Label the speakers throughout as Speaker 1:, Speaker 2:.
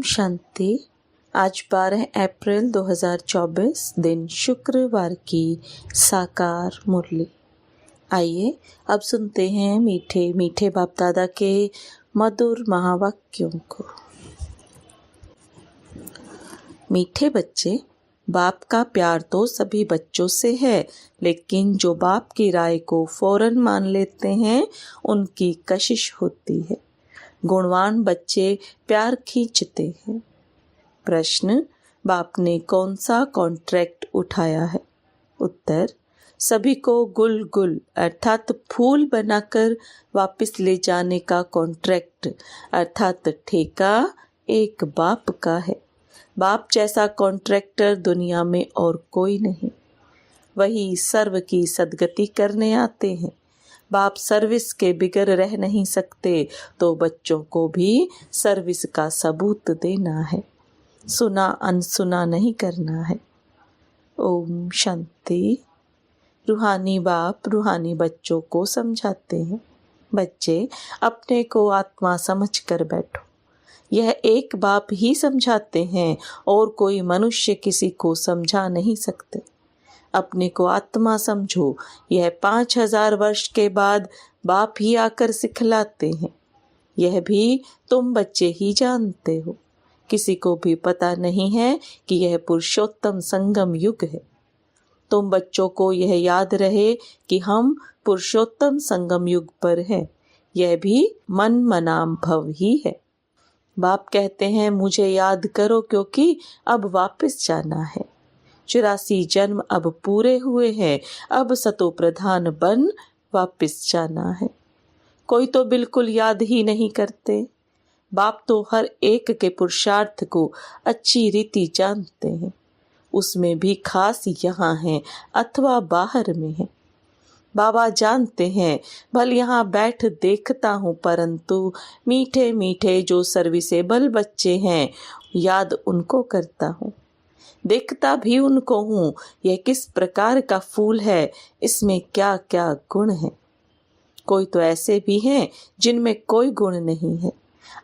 Speaker 1: शांति। आज 12 अप्रैल 2024 दिन शुक्रवार की साकार मुरली। आइए अब सुनते हैं मीठे मीठे बाप दादा के मधुर महावाक्यों को। मीठे बच्चे, बाप का प्यार तो सभी बच्चों से है, लेकिन जो बाप की राय को फौरन मान लेते हैं उनकी कशिश होती है। गुणवान बच्चे प्यार खींचते हैं। प्रश्न, बाप ने कौन सा कॉन्ट्रैक्ट उठाया है? उत्तर, सभी को गुल गुल अर्थात फूल बनाकर वापस ले जाने का कॉन्ट्रैक्ट अर्थात ठेका एक बाप का है। बाप जैसा कॉन्ट्रैक्टर दुनिया में और कोई नहीं। वही सर्व की सदगति करने आते हैं। बाप सर्विस के बिगर रह नहीं सकते, तो बच्चों को भी सर्विस का सबूत देना है, सुना अनसुना नहीं करना है। ओम शांति। रूहानी बाप रूहानी बच्चों को समझाते हैं, बच्चे अपने को आत्मा समझ कर बैठो। यह एक बाप ही समझाते हैं और कोई मनुष्य किसी को समझा नहीं सकते। अपने को आत्मा समझो। यह 5000 वर्ष के बाद बाप ही आकर सिखलाते हैं। यह भी तुम बच्चे ही जानते हो। किसी को भी पता नहीं है कि यह पुरुषोत्तम संगम युग है। तुम बच्चों को यह याद रहे कि हम पुरुषोत्तम संगम युग पर हैं। यह भी मन मनाम भव ही है। बाप कहते हैं मुझे याद करो, क्योंकि अब वापस जाना है। 84 जन्म अब पूरे हुए हैं। अब सतो प्रधान बन वापस जाना है। कोई तो बिल्कुल याद ही नहीं करते। बाप तो हर एक के पुरुषार्थ को अच्छी रीति जानते हैं। उसमें भी खास यहाँ है अथवा बाहर में है। बाबा जानते हैं, भल यहाँ बैठ देखता हूँ, परंतु मीठे मीठे जो सर्विसेबल बच्चे हैं याद उनको करता हूँ। देखता भी उनको हूँ, यह किस प्रकार का फूल है, इसमें क्या क्या गुण है। कोई तो ऐसे भी हैं जिनमें कोई गुण नहीं है।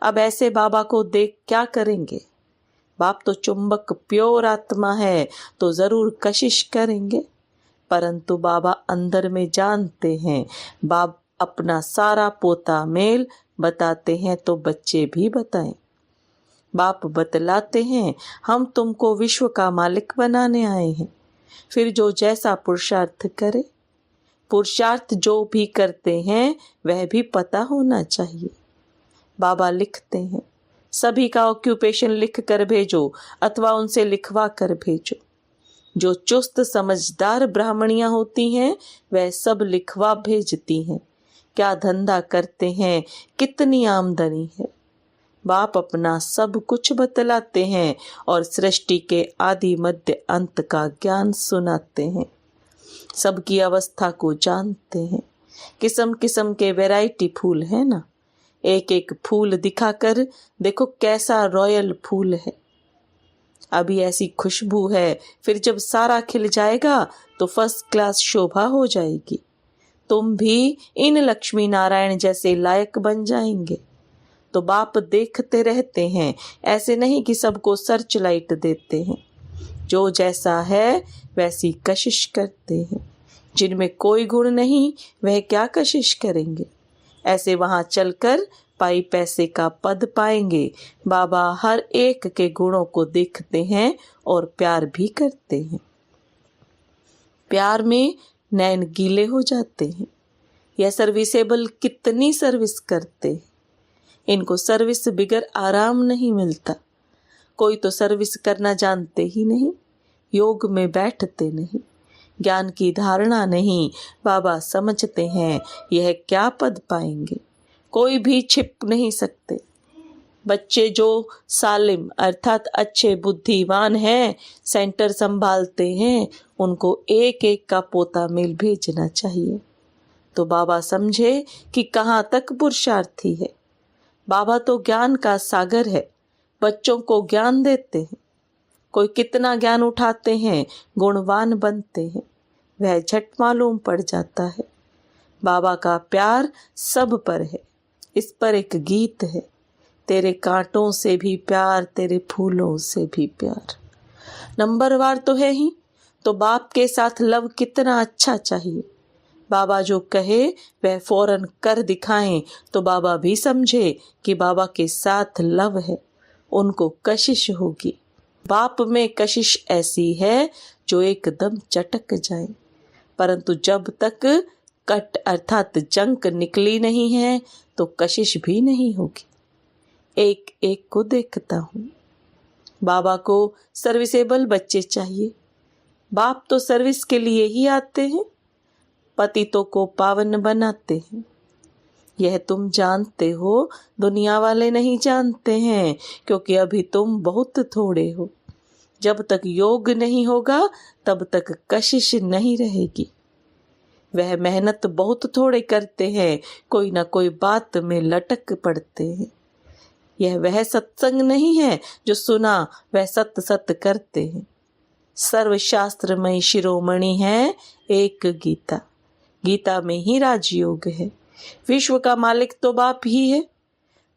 Speaker 1: अब ऐसे बाबा को देख क्या करेंगे? बाप तो चुंबक प्योर आत्मा है, तो जरूर कशिश करेंगे। परंतु बाबा अंदर में जानते हैं। बाप अपना सारा पोता मेल बताते हैं तो बच्चे भी बताएं। बाप बतलाते हैं, हम तुमको विश्व का मालिक बनाने आए हैं। फिर जो जैसा पुरुषार्थ करे, पुरुषार्थ जो भी करते हैं वह भी पता होना चाहिए। बाबा लिखते हैं, सभी का ऑक्यूपेशन लिख कर भेजो अथवा उनसे लिखवा कर भेजो। जो चुस्त समझदार ब्राह्मणियां होती हैं वह सब लिखवा भेजती हैं। क्या धंधा करते हैं, कितनी आमदनी है। बाप अपना सब कुछ बतलाते हैं और सृष्टि के आदि मध्य अंत का ज्ञान सुनाते हैं। सबकी अवस्था को जानते हैं। किस्म किस्म के वैरायटी फूल है ना। एक एक फूल दिखाकर देखो कैसा रॉयल फूल है। अभी ऐसी खुशबू है, फिर जब सारा खिल जाएगा तो फर्स्ट क्लास शोभा हो जाएगी। तुम भी इन लक्ष्मी नारायण जैसे लायक बन जाएंगे। तो बाप देखते रहते हैं, ऐसे नहीं कि सबको सर्च लाइट देते हैं। जो जैसा है वैसी कशिश करते हैं। जिनमें कोई गुण नहीं वह क्या कशिश करेंगे। ऐसे वहां चलकर पाई पैसे का पद पाएंगे। बाबा हर एक के गुणों को देखते हैं और प्यार भी करते हैं। प्यार में नैन गीले हो जाते हैं। यह सर्विसेबल कितनी सर्विस करते हैं। इनको सर्विस बिगर आराम नहीं मिलता। कोई तो सर्विस करना जानते ही नहीं, योग में बैठते नहीं, ज्ञान की धारणा नहीं। बाबा समझते हैं यह क्या पद पाएंगे, कोई भी छिप नहीं सकते। बच्चे जो सालिम अर्थात अच्छे बुद्धिमान हैं, सेंटर संभालते हैं, उनको एक एक का पोता मेल भेजना चाहिए। तो बाबा समझे कि कहाँ तक पुरुषार्थी है। बाबा तो ज्ञान का सागर है, बच्चों को ज्ञान देते हैं। कोई कितना ज्ञान उठाते हैं, गुणवान बनते हैं, वह झट मालूम पड़ जाता है। बाबा का प्यार सब पर है। इस पर एक गीत है, तेरे कांटों से भी प्यार, तेरे फूलों से भी प्यार। नंबरवार तो है ही, तो बाप के साथ लव कितना अच्छा चाहिए। बाबा जो कहे वह फौरन कर दिखाएं तो बाबा भी समझे कि बाबा के साथ लव है, उनको कशिश होगी। बाप में कशिश ऐसी है जो एकदम चटक जाए, परंतु जब तक कट अर्थात जंक निकली नहीं है तो कशिश भी नहीं होगी। एक एक को देखता हूँ। बाबा को सर्विसेबल बच्चे चाहिए। बाप तो सर्विस के लिए ही आते हैं, पतितों को पावन बनाते हैं। यह तुम जानते हो, दुनिया वाले नहीं जानते हैं, क्योंकि अभी तुम बहुत थोड़े हो। जब तक योग नहीं होगा तब तक कशिश नहीं रहेगी। वह मेहनत बहुत थोड़े करते हैं, कोई ना कोई बात में लटक पड़ते हैं। यह वह सत्संग नहीं है जो सुना वह सत सत करते हैं। सर्वशास्त्रमय शिरोमणि है एक गीता, गीता में ही राजयोग है। विश्व का मालिक तो बाप ही है।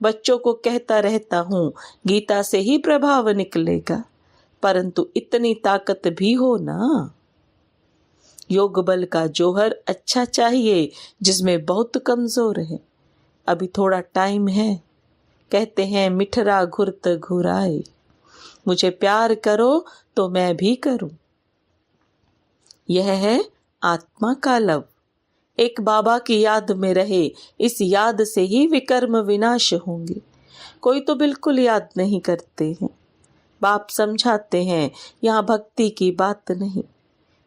Speaker 1: बच्चों को कहता रहता हूँ गीता से ही प्रभाव निकलेगा, परंतु इतनी ताकत भी हो ना। योग बल का जौहर अच्छा चाहिए जिसमें बहुत कमजोर है। अभी थोड़ा टाइम है। कहते हैं मिठरा घुरत घुराए, मुझे प्यार करो तो मैं भी करूं। यह है आत्मा का लव। एक बाबा की याद में रहे, इस याद से ही विकर्म विनाश होंगे। कोई तो बिल्कुल याद नहीं करते हैं। बाप समझाते हैं यहाँ भक्ति की बात नहीं,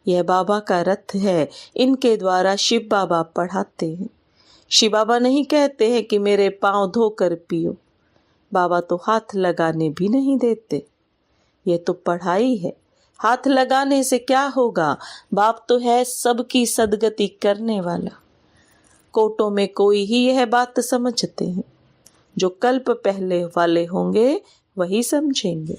Speaker 1: यह बाबा का रथ है। इनके द्वारा शिव बाबा पढ़ाते हैं। शिव बाबा नहीं कहते हैं कि मेरे पांव धोकर पियो। बाबा तो हाथ लगाने भी नहीं देते। यह तो पढ़ाई है। हाथ लगाने से क्या होगा? बाप तो है सबकी सदगति करने वाला। कोटों में कोई ही यह बात समझते हैं। जो कल्प पहले वाले होंगे वही समझेंगे।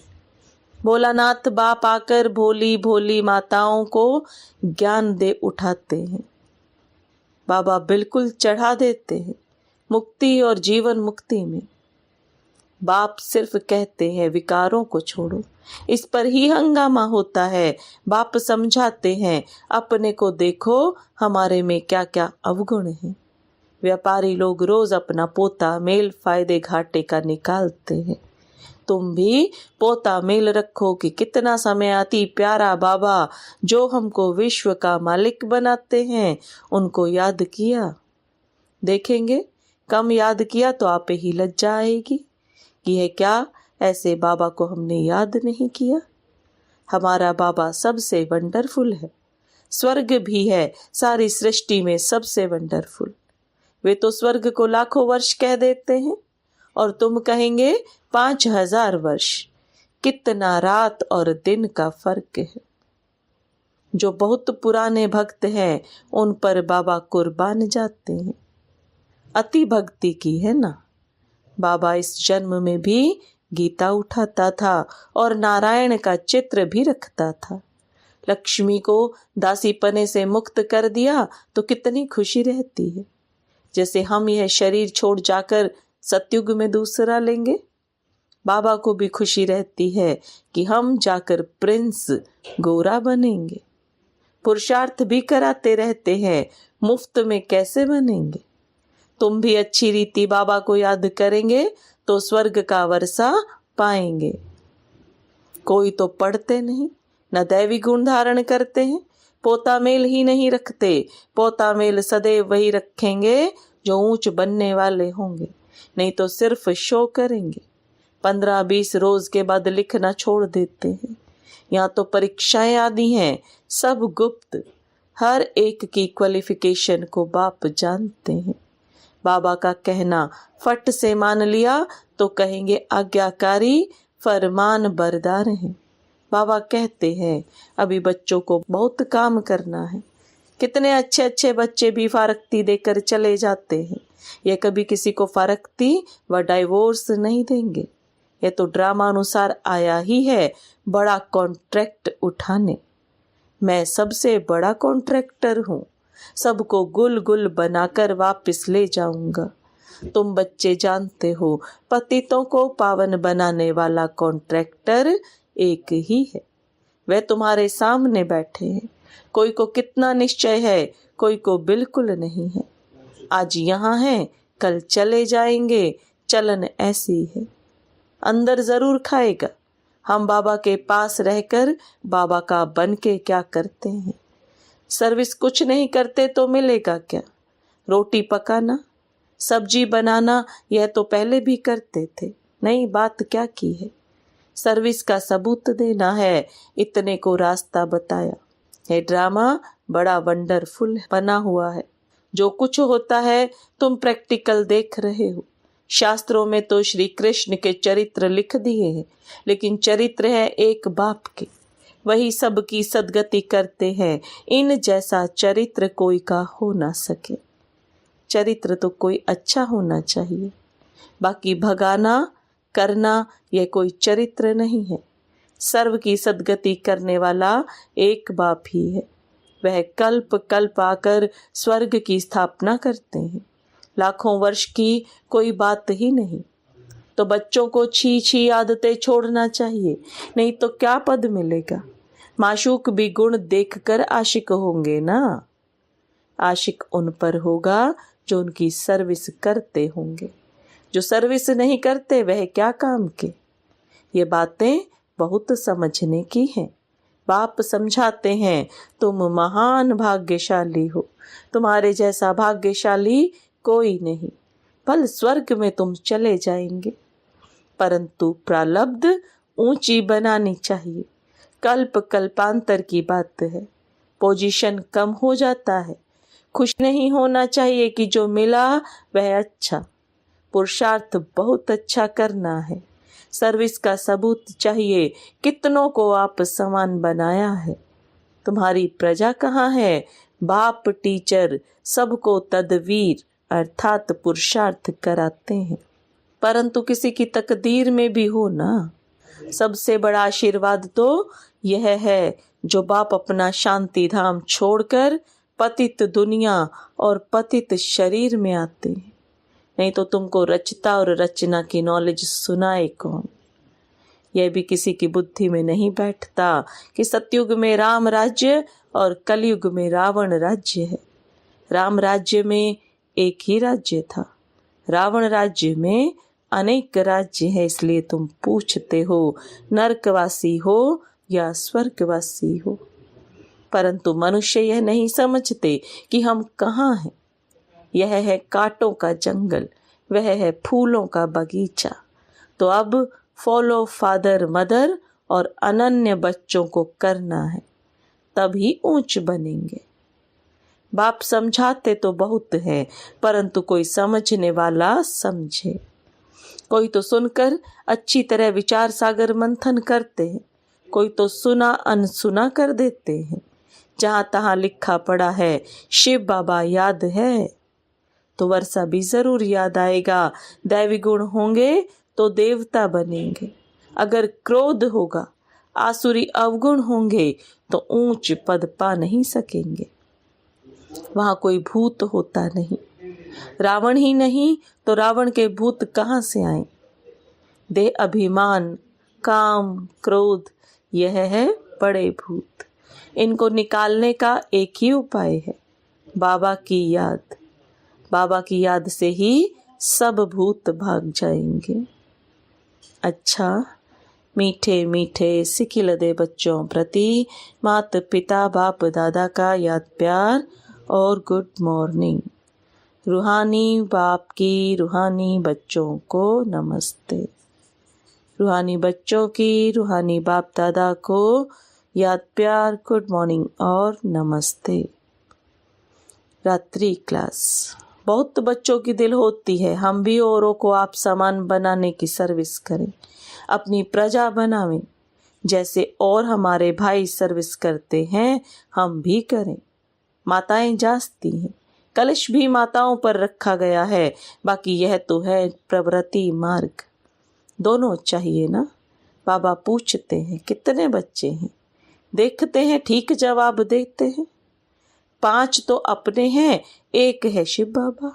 Speaker 1: भोलानाथ बाप आकर भोली भोली माताओं को ज्ञान दे उठाते हैं। बाबा बिल्कुल चढ़ा देते हैं मुक्ति और जीवन मुक्ति में। बाप सिर्फ कहते हैं विकारों को छोड़ो, इस पर ही हंगामा होता है। बाप समझाते हैं अपने को देखो, हमारे में क्या क्या अवगुण है। व्यापारी लोग रोज अपना पोता मेल फायदे घाटे का निकालते हैं। तुम भी पोता मेल रखो कि कितना समय अति प्यारा बाबा जो हमको विश्व का मालिक बनाते हैं उनको याद किया। देखेंगे कम याद किया तो आप ही लज्जा आएगी कि है क्या ऐसे बाबा को हमने याद नहीं किया। हमारा बाबा सबसे वंडरफुल है। स्वर्ग भी है सारी सृष्टि में सबसे वंडरफुल। वे तो स्वर्ग को लाखों वर्ष कह देते हैं और तुम कहेंगे 5000 वर्ष। कितना रात और दिन का फर्क है। जो बहुत पुराने भक्त हैं उन पर बाबा कुर्बान जाते हैं। अति भक्ति की है ना। बाबा इस जन्म में भी गीता उठाता था और नारायण का चित्र भी रखता था। लक्ष्मी को दासीपने से मुक्त कर दिया तो कितनी खुशी रहती है। जैसे हम यह शरीर छोड़ जाकर सतयुग में दूसरा लेंगे। बाबा को भी खुशी रहती है कि हम जाकर प्रिंस गोरा बनेंगे। पुरुषार्थ भी कराते रहते हैं, मुफ्त में कैसे बनेंगे। तुम भी अच्छी रीति बाबा को याद करेंगे तो स्वर्ग का वर्षा पाएंगे। कोई तो पढ़ते नहीं, न दैवी गुण धारण करते हैं, पोता मेल ही नहीं रखते। पोता मेल सदैव वही रखेंगे जो ऊंच बनने वाले होंगे, नहीं तो सिर्फ शो करेंगे। 15-20 रोज के बाद लिखना छोड़ देते हैं। यहाँ तो परीक्षाएं आदि हैं, सब गुप्त। हर एक की क्वालिफिकेशन को बाप जानते हैं। बाबा का कहना फट से मान लिया तो कहेंगे आज्ञाकारी फरमान बरदार हैं। बाबा कहते हैं अभी बच्चों को बहुत काम करना है। कितने अच्छे अच्छे बच्चे भी फारक्ती देकर चले जाते हैं। ये कभी किसी को फारक्ती व डाइवोर्स नहीं देंगे। ये तो ड्रामा अनुसार आया ही है बड़ा कॉन्ट्रैक्ट उठाने। मैं सबसे बड़ा कॉन्ट्रैक्टर हूँ। सबको गुल गुल बनाकर वापस ले जाऊंगा। तुम बच्चे जानते हो, पतितों को पावन बनाने वाला कॉन्ट्रैक्टर एक ही है। वह तुम्हारे सामने बैठे हैं। कोई को कितना निश्चय है, कोई को बिल्कुल नहीं है। आज यहाँ है, कल चले जाएंगे। चलन ऐसी है। अंदर जरूर खाएगा। हम बाबा के पास रहकर बाबा का बन के क्या करते हैं? सर्विस कुछ नहीं करते तो मिलेगा क्या? रोटी पकाना, सब्जी बनाना, यह तो पहले भी करते थे। नई बात क्या की है? सर्विस का सबूत देना है, इतने को रास्ता बताया है। ड्रामा बड़ा वंडरफुल बना हुआ है। जो कुछ होता है तुम प्रैक्टिकल देख रहे हो। शास्त्रों में तो श्री कृष्ण के चरित्र लिख दिए हैं, लेकिन चरित्र है एक बाप के। वही सबकी सदगति करते हैं। इन जैसा चरित्र कोई का हो ना सके। चरित्र तो कोई अच्छा होना चाहिए, बाकी भगाना करना यह कोई चरित्र नहीं है। सर्व की सदगति करने वाला एक बाप ही है। वह कल्प कल्प आकर स्वर्ग की स्थापना करते हैं। लाखों वर्ष की कोई बात ही नहीं। तो बच्चों को छी छी आदतें छोड़ना चाहिए, नहीं तो क्या पद मिलेगा? माशूक भी गुण देखकर आशिक होंगे ना। आशिक उन पर होगा जो उनकी सर्विस करते होंगे। जो सर्विस नहीं करते वह क्या काम के? ये बातें बहुत समझने की हैं। बाप समझाते हैं, तुम महान भाग्यशाली हो। तुम्हारे जैसा भाग्यशाली कोई नहीं। फल स्वर्ग में तुम चले जाएंगे, परंतु प्रारब्ध ऊंची बनानी चाहिए। कल्प कल्पांतर की बात है। पोजीशन कम हो जाता है। खुश नहीं होना चाहिए कि जो मिला वह अच्छा। पुरुषार्थ बहुत अच्छा करना है। सर्विस का सबूत चाहिए। कितनों को आप समान बनाया है। तुम्हारी प्रजा कहाँ है? बाप टीचर सबको तदवीर अर्थात पुरुषार्थ कराते हैं, परंतु किसी की तकदीर में भी हो ना। सबसे बड़ा आशीर्वाद तो यह है जो बाप अपना शांति धाम छोड़कर पतित दुनिया और पतित शरीर में आते हैं। नहीं तो तुमको रचता और रचना की नॉलेज सुनाए कौन? यह भी किसी की बुद्धि में नहीं बैठता कि सतयुग में राम राज्य और कलयुग में रावण राज्य है। राम राज्य में एक ही राज्य था, रावण राज्य में अनेक राज्य है। इसलिए तुम पूछते हो नरकवासी हो या स्वर्गवासी हो। परंतु मनुष्य यह नहीं समझते कि हम कहाँ हैं। यह है कांटों का जंगल, वह है फूलों का बगीचा। तो अब फॉलो फादर मदर और अनन्य बच्चों को करना है, तभी ऊंच बनेंगे। बाप समझाते तो बहुत है, परंतु कोई समझने वाला समझे। कोई तो सुनकर अच्छी तरह विचार सागर मंथन करते हैं, कोई तो सुना अनसुना कर देते हैं। जहाँ तहाँ लिखा पड़ा है शिव बाबा याद है, तो वर्षा भी जरूर याद आएगा। दैवी गुण होंगे तो देवता बनेंगे। अगर क्रोध होगा, आसुरी अवगुण होंगे तो ऊंच पद पा नहीं सकेंगे। वहां कोई भूत होता नहीं। रावण ही नहीं तो रावण के भूत कहाँ से आए? देह अभिमान, काम, क्रोध, यह है बड़े भूत। इनको निकालने का एक ही उपाय है, बाबा की याद। बाबा की याद से ही सब भूत भाग जाएंगे। अच्छा, मीठे मीठे सिखिलदे बच्चों प्रति माता पिता बाप दादा का याद प्यार और गुड मॉर्निंग। रूहानी बाप की रूहानी बच्चों को नमस्ते। रूहानी बच्चों की रूहानी बाप दादा को याद प्यार, गुड मॉर्निंग और नमस्ते। रात्रि क्लास। बहुत बच्चों की दिल होती है हम भी औरों को आप समान बनाने की सर्विस करें, अपनी प्रजा बनावें। जैसे और हमारे भाई सर्विस करते हैं हम भी करें। माताएं जागती हैं, कलश भी माताओं पर रखा गया है। बाकी यह तो है प्रवृत्ति मार्ग, दोनों चाहिए ना। बाबा पूछते हैं कितने बच्चे हैं, देखते हैं ठीक जवाब देते हैं। 5 तो अपने हैं, एक है शिव बाबा।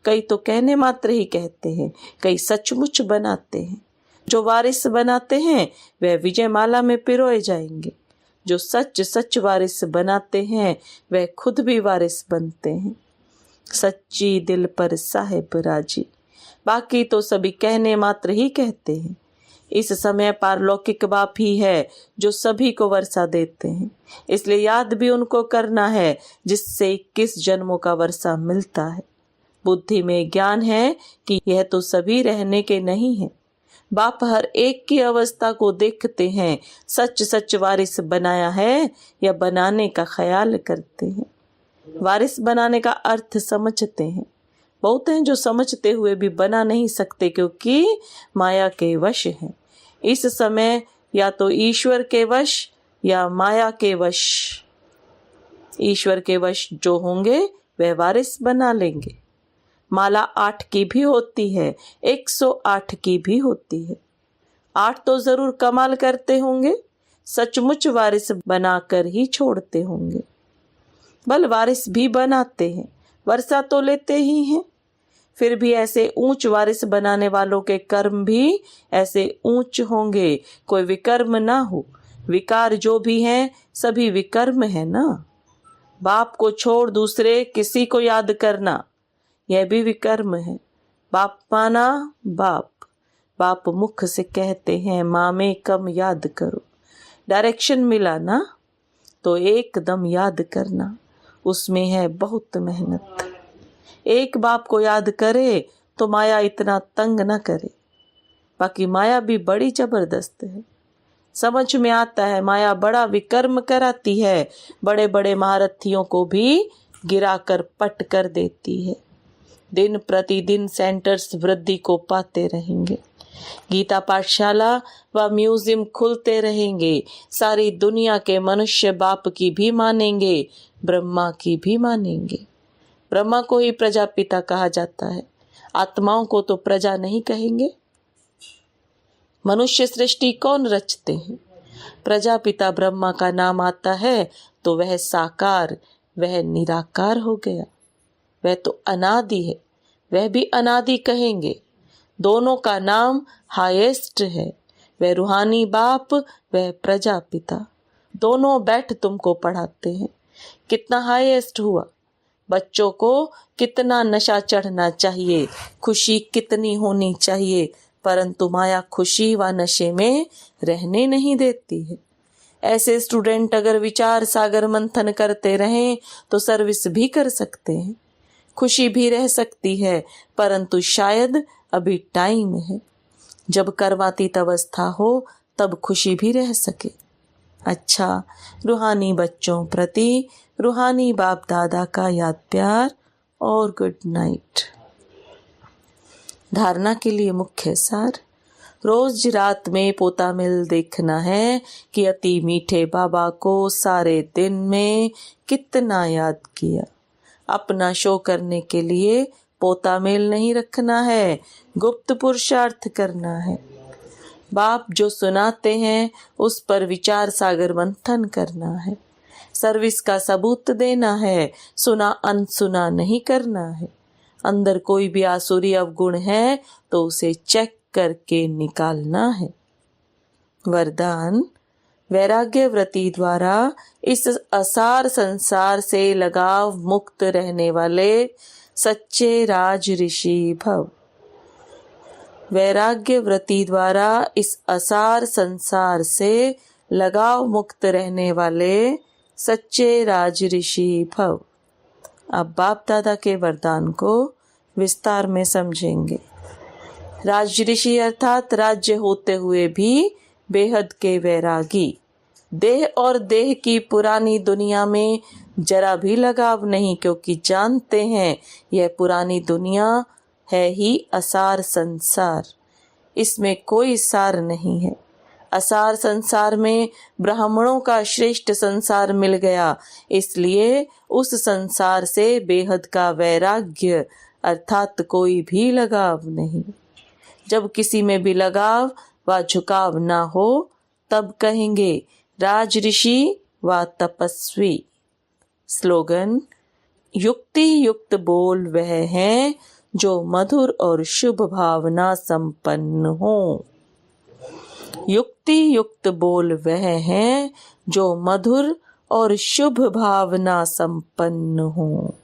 Speaker 1: कई तो कहने मात्र ही कहते हैं, कई सचमुच बनाते हैं। जो वारिस बनाते हैं वह विजयमाला में पिरोए जाएंगे। जो सच सच वारिस बनाते हैं वह खुद भी वारिस बनते हैं। सच्ची दिल पर साहिब राजी। बाकी तो सभी कहने मात्र ही कहते हैं। इस समय पारलौकिक बाप ही है जो सभी को वर्षा देते हैं, इसलिए याद भी उनको करना है जिससे 21 जन्मों का वर्षा मिलता है। बुद्धि में ज्ञान है कि यह तो सभी रहने के नहीं है। बाप हर एक की अवस्था को देखते हैं, सच सच वारिस बनाया है या बनाने का ख्याल करते हैं। वारिस बनाने का अर्थ समझते हैं। बहुत हैं जो समझते हुए भी बना नहीं सकते क्योंकि माया के वश हैं। इस समय या तो ईश्वर के वश या माया के वश। ईश्वर के वश जो होंगे वह वारिस बना लेंगे। माला 8 की भी होती है, 108 की भी होती है। 8 तो जरूर कमाल करते होंगे, सचमुच वारिस बनाकर ही छोड़ते होंगे। बल वारिस भी बनाते हैं, वर्षा तो लेते ही हैं। फिर भी ऐसे ऊंच वारिस बनाने वालों के कर्म भी ऐसे ऊंच होंगे, कोई विकर्म ना हो। विकार जो भी हैं सभी विकर्म है ना। बाप को छोड़ दूसरे किसी को याद करना यह भी विकर्म है। बाप माना बाप, बाप मुख से कहते हैं माँ में कम याद करो। डायरेक्शन मिला ना तो एकदम याद करना, उसमें है बहुत मेहनत। एक बाप को याद करे तो माया इतना तंग न करे। बाकी माया भी बड़ी जबरदस्त है। समझ में आता है माया बड़ा विकर्म कराती है, बड़े बड़े महारथियों को भी गिराकर पट कर देती है। दिन प्रतिदिन सेंटर्स वृद्धि को पाते रहेंगे। गीता पाठशाला व म्यूजियम खुलते रहेंगे। सारी दुनिया के मनुष्य बाप की भी मानेंगे, ब्रह्मा की भी मानेंगे। ब्रह्मा को ही प्रजापिता कहा जाता है, आत्माओं को तो प्रजा नहीं कहेंगे। मनुष्य सृष्टि कौन रचते हैं? प्रजापिता ब्रह्मा का नाम आता है तो वह साकार, वह निराकार हो गया। वह तो अनादि है, वह भी अनादि कहेंगे। दोनों का नाम हाईएस्ट है, वह रूहानी बाप, वह प्रजापिता। दोनों बैठ तुमको पढ़ाते हैं। कितना हाईएस्ट हुआ? बच्चों को कितना नशा चढ़ना चाहिए, खुशी कितनी होनी चाहिए, परंतु माया खुशी व नशे में रहने नहीं देती है। ऐसे स्टूडेंट अगर विचार सागर मंथन करते रहें तो सर्विस भी कर सकते हैं, खुशी भी रह सकती है, परंतु शायद अभी टाइम है जब कर्मातीत अवस्था हो तब खुशी भी रह सके। अच्छा, रूहानी बच्चों प्रति रूहानी बाप दादा का याद प्यार और गुड नाइट। धारणा के लिए मुख्य सार। रोज रात में पोता मिल देखना है कि अति मीठे बाबा को सारे दिन में कितना याद किया। अपना शो करने के लिए पोता मेल नहीं रखना है, गुप्त पुरुषार्थ करना है। बाप जो सुनाते हैं उस पर विचार सागर मंथन करना है। सर्विस का सबूत देना है, सुना अनसुना नहीं करना है। अंदर कोई भी आसुरी अवगुण है तो उसे चेक करके निकालना है। वरदान। वैराग्य व्रति द्वारा इस असार संसार से लगाव मुक्त रहने वाले सच्चे राज ऋषि भव। वैराग्य व्रति द्वारा इस असार संसार से लगाव मुक्त रहने वाले सच्चे राज ऋषि भव। अब बाप दादा के वरदान को विस्तार में समझेंगे। राज ऋषि अर्थात राज्य होते हुए भी बेहद के वैरागी। देह और देह की पुरानी दुनिया में जरा भी लगाव नहीं, क्योंकि जानते हैं यह पुरानी दुनिया है ही असार संसार, इसमें कोई सार नहीं है। असार संसार में ब्राह्मणों का श्रेष्ठ संसार मिल गया, इसलिए उस संसार से बेहद का वैराग्य अर्थात कोई भी लगाव नहीं। जब किसी में भी लगाव व झुकाव ना हो तब कहेंगे राज ऋषि व तपस्वी। स्लोगन। युक्ति युक्त बोल वह हैं जो मधुर और शुभ भावना संपन्न हो। युक्ति युक्त बोल वह हैं जो मधुर और शुभ भावना संपन्न हो।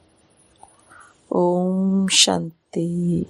Speaker 1: ओम शांति।